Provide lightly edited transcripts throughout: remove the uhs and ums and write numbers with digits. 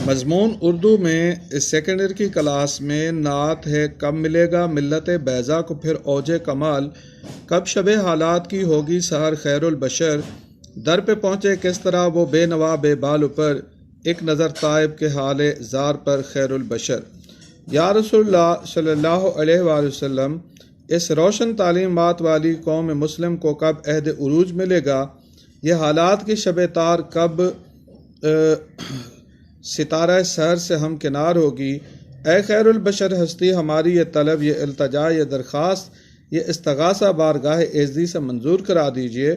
مضمون اردو میں سیکنڈری کی کلاس میں نعت ہے کب ملے گا ملت بیضا کو پھر اوج کمال، کب شب حالات کی ہوگی سحر خیر البشر، در پہ پہنچے کس طرح وہ بے نوا بے بال پر، ایک نظر طائب کے حال زار پر خیر البشر۔ یا رسول اللہ صلی اللہ علیہ وآلہ وسلم، اس روشن تعلیمات والی قوم مسلم کو کب عہد عروج ملے گا؟ یہ حالات کی شب تار کب ستارہ سحر سے ہم کنار ہوگی؟ اے خیر البشر ہستی ہماری یہ طلب، یہ التجا، یہ درخواست، یہ استغاثہ بارگاہ عزی سے منظور کرا دیجئے۔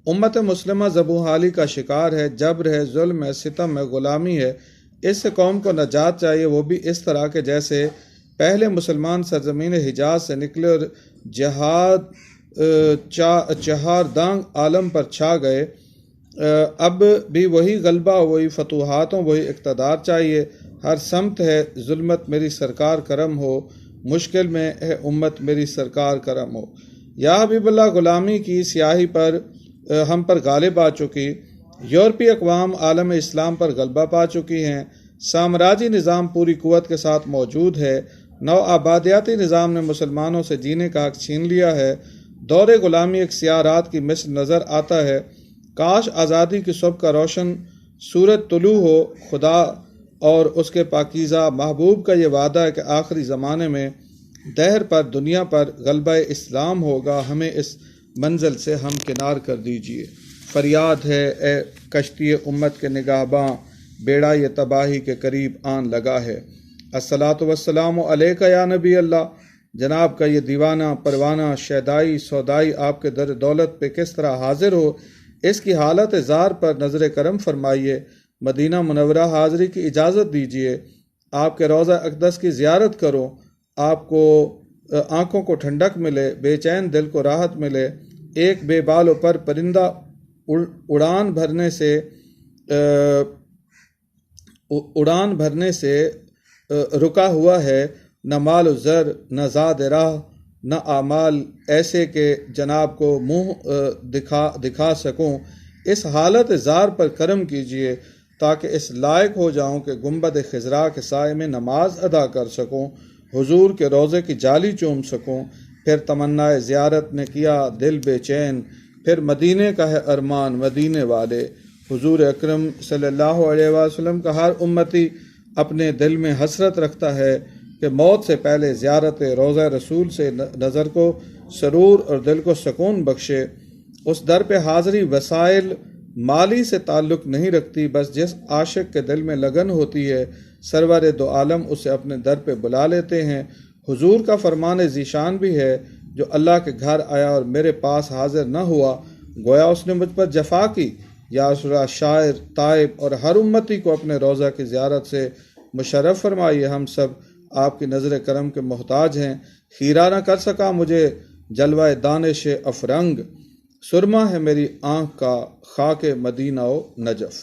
امت مسلمہ زبوں حالی کا شکار ہے، جبر ہے، ظلم ہے، ستم ہے، غلامی ہے۔ اس سے قوم کو نجات چاہیے، وہ بھی اس طرح کے جیسے پہلے مسلمان سرزمین حجاز سے نکلے اور جہاد چہار دانگ عالم پر چھا گئے۔ اب بھی وہی غلبہ، وہی فتوحاتوں، وہی اقتدار چاہیے۔ ہر سمت ہے ظلمت، میری سرکار کرم ہو، مشکل میں ہے امت، میری سرکار کرم ہو۔ یا حبیب اللہ، غلامی کی سیاہی پر ہم پر غالب آ چکی، یورپی اقوام عالم اسلام پر غلبہ پا چکی ہیں، سامراجی نظام پوری قوت کے ساتھ موجود ہے، نو آبادیاتی نظام نے مسلمانوں سے جینے کا حق چھین لیا ہے، دور غلامی ایک سیاہ رات کی مثل نظر آتا ہے۔ کاش آزادی کی صبح کا روشن سورج طلوع ہو۔ خدا اور اس کے پاکیزہ محبوب کا یہ وعدہ ہے کہ آخری زمانے میں دہر پر، دنیا پر غلبہ اسلام ہوگا، ہمیں اس منزل سے ہم کنار کر دیجئے۔ فریاد ہے اے کشتی امت کے نگہباں، بیڑا یہ تباہی کے قریب آن لگا ہے۔ الصلاۃ والسلام علیک یا نبی اللہ، جناب کا یہ دیوانہ پروانہ شیدائی سودائی آپ کے در دولت پہ کس طرح حاضر ہو، اس کی حالت زار پر نظر کرم فرمائیے۔ مدینہ منورہ حاضری کی اجازت دیجیے، آپ کے روضہ اقدس کی زیارت کرو، آپ کو آنکھوں کو ٹھنڈک ملے، بے چین دل کو راحت ملے۔ ایک بے بالوں پر پرندہ اڑان بھرنے سے رکا ہوا ہے، نہ مال و زر، نہ زاد راہ، نہ اعمال ایسے کہ جناب کو منہ دکھا سکوں۔ اس حالت زار پر کرم کیجیے تاکہ اس لائق ہو جاؤں کہ گنبد خضرا کے سائے میں نماز ادا کر سکوں، حضور کے روضے کی جالی چوم سکوں۔ پھر تمنا زیارت نے کیا دل بے چین، پھر مدینے کا ہے ارمان مدینے والے۔ حضور اکرم صلی اللہ علیہ وسلم کا ہر امتی اپنے دل میں حسرت رکھتا ہے کہ موت سے پہلے زیارت روضہ رسول سے نظر کو سرور اور دل کو سکون بخشے۔ اس در پہ حاضری وسائل مالی سے تعلق نہیں رکھتی، بس جس عاشق کے دل میں لگن ہوتی ہے سرور دو عالم اسے اپنے در پہ بلا لیتے ہیں۔ حضور کا فرمان ذیشان بھی ہے، جو اللہ کے گھر آیا اور میرے پاس حاضر نہ ہوا، گویا اس نے مجھ پر جفا کی۔ یا رسول اللہ، شاعر، تائب اور ہر امتی کو اپنے روضہ کی زیارت سے مشرف فرمائیے۔ ہم سب آپ کی نظر کرم کے محتاج ہیں۔ خیرہ نہ کر سکا مجھے جلوہ دانش افرنگ، سرما ہے میری آنکھ کا خاک مدینہ و نجف۔